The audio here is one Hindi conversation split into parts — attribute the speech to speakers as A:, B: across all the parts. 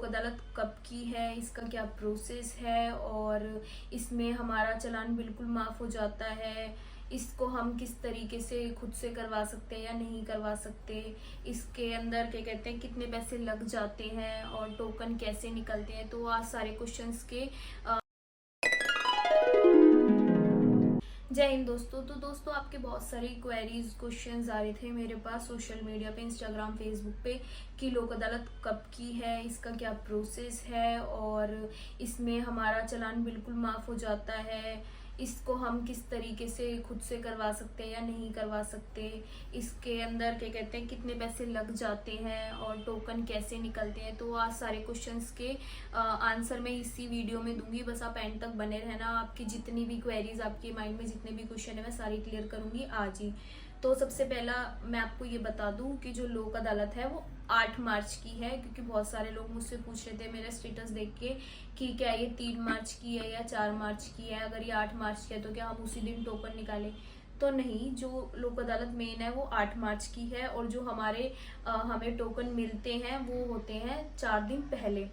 A: लोक अदालत कब की है, इसका क्या प्रोसेस है और इसमें हमारा चालान बिल्कुल माफ़ हो जाता है। इसको हम किस तरीके से खुद से करवा सकते हैं या नहीं करवा सकते, इसके अंदर क्या कहते हैं कितने पैसे लग जाते हैं और टोकन कैसे निकलते हैं। तो आज सारे क्वेश्चंस के जय हिंद दोस्तों। तो दोस्तों आपके बहुत सारे क्वेरीज क्वेश्चंस आ रहे थे मेरे पास सोशल मीडिया पे, इंस्टाग्राम फेसबुक पे कि लोक अदालत कब की है, इसका क्या प्रोसेस है और इसमें हमारा चालान बिल्कुल माफ़ हो जाता है। इसको हम किस तरीके से खुद से करवा सकते हैं या नहीं करवा सकते, इसके अंदर क्या कहते हैं कितने पैसे लग जाते हैं और टोकन कैसे निकलते हैं। तो आज सारे क्वेश्चंस के आंसर मैं इसी वीडियो में दूंगी, बस आप एंड तक बने रहना। आपकी जितनी भी क्वेरीज, आपके माइंड में जितने भी क्वेश्चन है, मैं सारी क्लियर करूंगी आज ही। तो सबसे पहला मैं आपको ये बता दूं कि जो लोक अदालत है वो 8 मार्च की है, क्योंकि बहुत सारे लोग मुझसे पूछ रहे थे मेरा स्टेटस देख के कि क्या ये 3 मार्च की है या 4 मार्च की है। अगर ये 8 मार्च की है तो क्या हम उसी दिन टोकन निकालें? तो नहीं, जो लोक अदालत मेन है वो 8 मार्च की है और जो हमें टोकन मिलते हैं वो होते हैं 4 दिन पहले,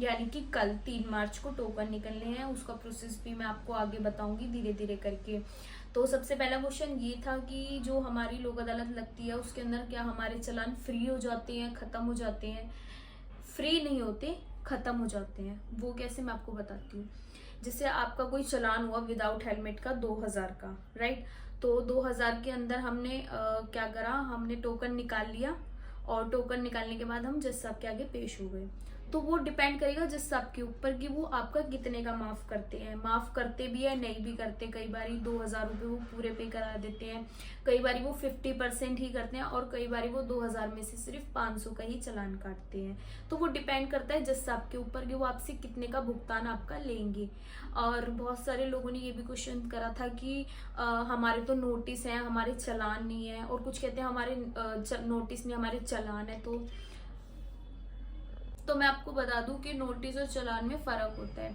A: यानी कि कल 3 मार्च को टोकन निकलने हैं। उसका प्रोसेस भी मैं आपको आगे बताऊंगी धीरे धीरे करके। तो सबसे पहला क्वेश्चन ये था कि जो हमारी लोक अदालत लगती है उसके अंदर क्या हमारे चालान फ्री हो जाते हैं, खत्म हो जाते हैं? फ्री नहीं होते, खत्म हो जाते हैं। वो कैसे, मैं आपको बताती हूँ। जैसे आपका कोई चालान हुआ विदाउट हेलमेट का 2000 का, राइट? तो 2000 के अंदर हमने क्या करा, हमने टोकन निकाल लिया और टोकन निकालने के बाद हम जज साहब के आगे पेश हो गए। तो वो डिपेंड करेगा जज साहब के ऊपर कि वो आपका कितने का माफ करते हैं। माफ करते भी है, नहीं भी करते। कई बार 2000 रुपये वो पूरे पे करा देते हैं, कई बार वो 50% ही करते हैं और कई बार वो 2000 में से सिर्फ 500 का ही चालान काटते हैं। तो वो डिपेंड करता है जज साहब के ऊपर कि वो आपसे कितने का भुगतान आपका लेंगे। और बहुत सारे लोगों ने ये भी क्वेश्चन करा था कि हमारे तो नोटिस है, हमारे चालान नहीं है, और कुछ कहते हैं हमारे नोटिस नहीं, हमारे चालान है। तो मैं आपको बता दूं कि नोटिस और चालान में फर्क होता है।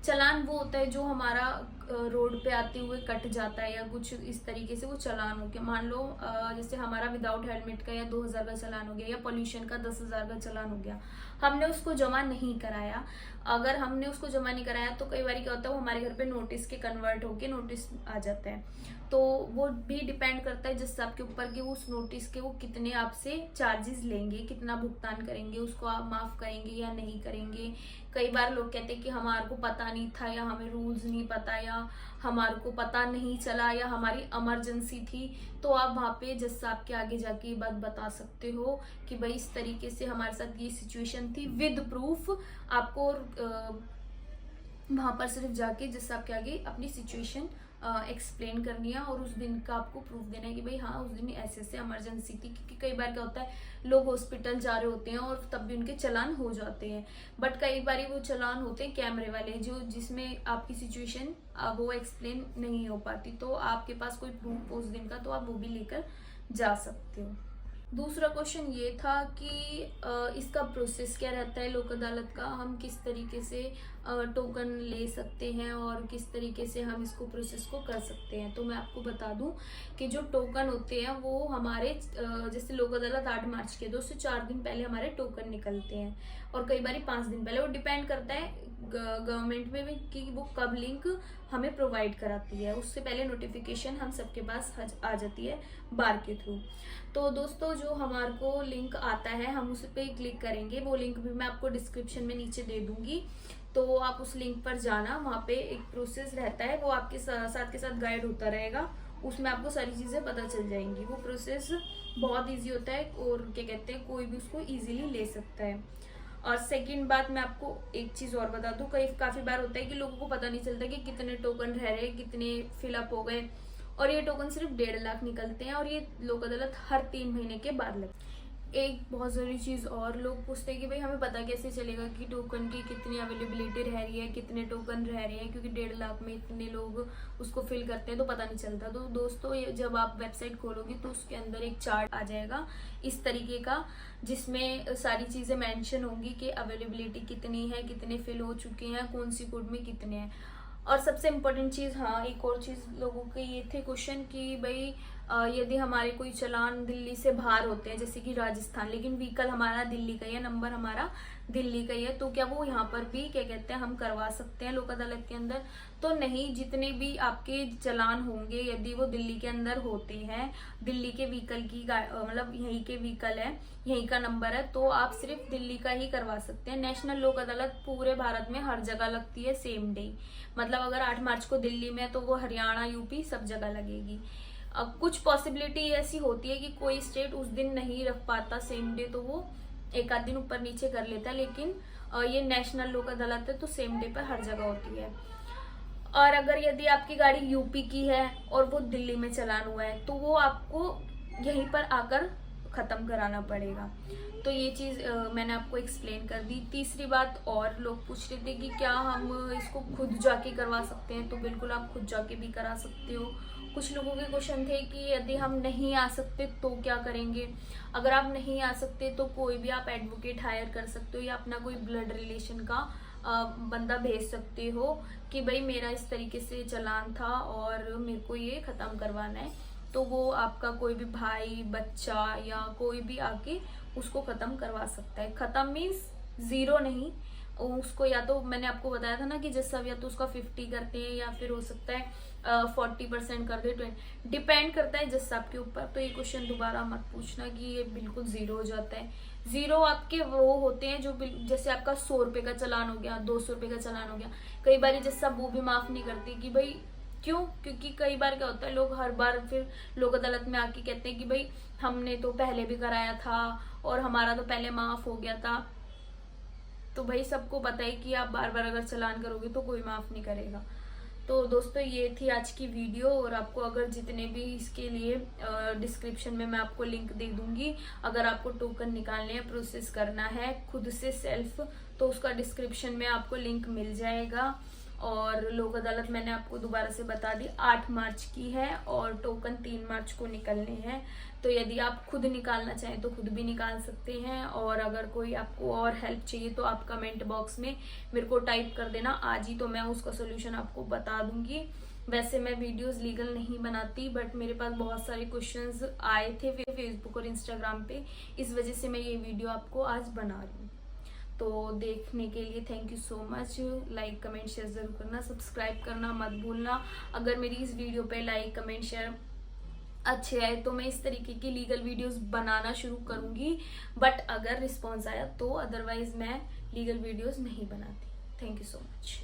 A: चालान वो होता है जो हमारा रोड पे आते हुए कट जाता है या कुछ इस तरीके से वो चालान हो गया। मान लो जैसे हमारा विदाउट हेलमेट का या 2000 का चालान हो गया या पोल्यूशन का 10,000 का चालान हो गया, हमने उसको जमा नहीं कराया। अगर हमने उसको जमा नहीं कराया तो कई बार क्या होता है वो हमारे घर पे नोटिस के कन्वर्ट होके नोटिस आ जाता है। तो वो भी डिपेंड करता है जज साहब के ऊपर कि उस नोटिस के वो कितने आपसे चार्जेस लेंगे, कितना भुगतान करेंगे, उसको आप माफ करेंगे या नहीं करेंगे। कई बार लोग कहते हैं कि हमारे को पता नहीं था या हमें रूल्स नहीं पता या हमारे को पता नहीं चला या हमारी इमरजेंसी थी। तो आप वहाँ पे जज साहब के आगे जाके ये बात बता सकते हो कि भाई इस तरीके से हमारे साथ ये सिचुएशन थी, विद प्रूफ। आपको वहां पर सिर्फ जाके जज साहब के आगे अपनी सिचुएशन एक्सप्लेन करनी है और उस दिन का आपको प्रूफ देना है कि भाई हाँ उस दिन ऐसे ऐसे इमरजेंसी थी। क्योंकि कई बार क्या होता है लोग हॉस्पिटल जा रहे होते हैं और तब भी उनके चालान हो जाते हैं, बट कई बार वो चालान होते हैं कैमरे वाले जो जिसमें आपकी सिचुएशन वो एक्सप्लेन नहीं हो पाती। तो आपके पास कोई प्रूफ उस दिन का तो आप वो भी लेकर जा सकते हो। दूसरा क्वेश्चन ये था कि इसका प्रोसेस क्या रहता है लोक अदालत का, हम किस तरीके से टोकन ले सकते हैं और किस तरीके से हम इसको प्रोसेस को कर सकते हैं। तो मैं आपको बता दूं कि जो टोकन होते हैं वो हमारे जैसे लोक अदालत 8 मार्च के 2 से 4 दिन पहले हमारे टोकन निकलते हैं और कई बार 5 दिन पहले। वो डिपेंड करता है गवर्नमेंट में भी कि वो कब लिंक हमें प्रोवाइड कराती है। उससे पहले नोटिफिकेशन हम सबके पास आ जाती है बार के थ्रू। तो दोस्तों जो हमारे को लिंक आता है हम उस पर क्लिक करेंगे, वो लिंक भी मैं आपको डिस्क्रिप्शन में नीचे दे दूंगी। तो आप उस लिंक पर जाना, वहाँ पे एक प्रोसेस रहता है, वो आपके साथ के साथ गाइड होता रहेगा, उसमें आपको सारी चीज़ें पता चल जाएंगी। वो प्रोसेस बहुत ईजी होता है और क्या कहते हैं कोई भी उसको ईजिली ले सकता है। और सेकंड बात मैं आपको एक चीज़ और बता दूं, काफ़ी बार होता है कि लोगों को पता नहीं चलता कि कितने टोकन रह रहे, कितने फिलअप हो गए, और ये टोकन सिर्फ 1.5 लाख निकलते हैं और ये लोक अदालत हर 3 महीने के बाद लगती है। एक बहुत ज़रूरी चीज़ और, लोग पूछते हैं कि भाई हमें पता कैसे चलेगा कि टोकन की कितनी अवेलेबिलिटी रह रही है, कितने टोकन रह रहे हैं, क्योंकि 1.5 लाख में इतने लोग उसको फिल करते हैं तो पता नहीं चलता। तो दोस्तों ये जब आप वेबसाइट खोलोगे तो उसके अंदर एक चार्ट आ जाएगा इस तरीके का, जिसमें सारी चीज़ें मेंशन होंगी कि अवेलेबिलिटी कितनी है, कितने फिल हो चुके हैं, कौन सी कोड में कितने हैं। और सबसे इम्पोर्टेंट चीज़, हाँ एक और चीज़ लोगों के ये थे क्वेश्चन कि भाई यदि हमारे कोई चालान दिल्ली से बाहर होते हैं, जैसे कि राजस्थान, लेकिन व्हीकल हमारा दिल्ली का ही है, नंबर हमारा दिल्ली का ही है, तो क्या वो यहाँ पर भी क्या कहते हैं हम करवा सकते हैं लोक अदालत के अंदर? तो नहीं, जितने भी आपके चालान होंगे यदि वो दिल्ली के अंदर होते हैं, दिल्ली के व्हीकल की मतलब यहीं के व्हीकल है, यहीं का नंबर है, तो आप सिर्फ दिल्ली का ही करवा सकते हैं। नेशनल लोक अदालत पूरे भारत में हर जगह लगती है सेम डे, मतलब अगर 8 मार्च को दिल्ली में तो वो हरियाणा, यूपी सब जगह लगेगी। अब कुछ पॉसिबिलिटी ऐसी होती है कि कोई स्टेट उस दिन नहीं रख पाता सेम डे, तो वो एक आध दिन ऊपर नीचे कर लेता है, लेकिन ये नेशनल लोक अदालत है तो सेम डे पर हर जगह होती है। और अगर यदि आपकी गाड़ी यूपी की है और वो दिल्ली में चालान हुआ है, तो वो आपको यहीं पर आकर खत्म कराना पड़ेगा। तो ये चीज मैंने आपको एक्सप्लेन कर दी। तीसरी बात, और लोग पूछ रहे थे कि क्या हम इसको खुद जाके करवा सकते हैं, तो बिल्कुल आप खुद जाके भी करा सकते हो। कुछ लोगों के क्वेश्चन थे कि यदि हम नहीं आ सकते तो क्या करेंगे। अगर आप नहीं आ सकते तो कोई भी आप एडवोकेट हायर कर सकते हो, या अपना कोई ब्लड रिलेशन का बंदा भेज सकते हो कि भाई मेरा इस तरीके से चालान था और मेरे को ये खत्म करवाना है, तो वो आपका कोई भी भाई, बच्चा या कोई भी आके उसको खत्म करवा सकता है। खत्म मीन्स जीरो नहीं, उसको या तो मैंने आपको बताया था ना कि जैसा या तो उसका 50 करते हैं या फिर हो सकता है 40% कर दे, 20 डिपेंड करता है जज साहब के ऊपर। तो ये क्वेश्चन दोबारा मत पूछना कि ये बिल्कुल जीरो हो जाता है। जीरो आपके वो होते हैं जो जैसे आपका 100 रुपए का चालान हो गया, 200 रुपए का चालान हो गया, कई बार जज साहब वो भी माफ नहीं करते कि भाई क्यों, क्योंकि कई बार क्या होता है लोग हर बार फिर लोक अदालत में आके कहते हैं कि भाई हमने तो पहले भी कराया था और हमारा तो पहले माफ हो गया था। तो भाई सबको पता है कि आप बार बार अगर चालान करोगे तो कोई माफ नहीं करेगा। तो दोस्तों ये थी आज की वीडियो, और आपको अगर जितने भी इसके लिए डिस्क्रिप्शन में मैं आपको लिंक दे दूंगी, अगर आपको टोकन निकालने हैं, प्रोसेस करना है खुद से सेल्फ, तो उसका डिस्क्रिप्शन में आपको लिंक मिल जाएगा। और लोक अदालत मैंने आपको दोबारा से बता दी 8 मार्च की है और टोकन 3 मार्च को निकलने हैं। तो यदि आप खुद निकालना चाहें तो खुद भी निकाल सकते हैं, और अगर कोई आपको और हेल्प चाहिए तो आप कमेंट बॉक्स में मेरे को टाइप कर देना आज ही, तो मैं उसका सोल्यूशन आपको बता दूंगी। वैसे मैं वीडियोस लीगल नहीं बनाती, बट मेरे पास बहुत सारे क्वेश्चंस आए थे फेसबुक और इंस्टाग्राम पे, इस वजह से मैं ये वीडियो आपको आज बना रही हूँ। तो देखने के लिए thank you so much. Like comment share जरूर करना, सब्सक्राइब करना मत भूलना। अगर मेरी इस वीडियो पे लाइक कमेंट शेयर अच्छे आए तो मैं इस तरीके की लीगल वीडियोस बनाना शुरू करूंगी, बट अगर रिस्पॉन्स आया तो, अदरवाइज मैं लीगल वीडियोस नहीं बनाती। Thank you so much.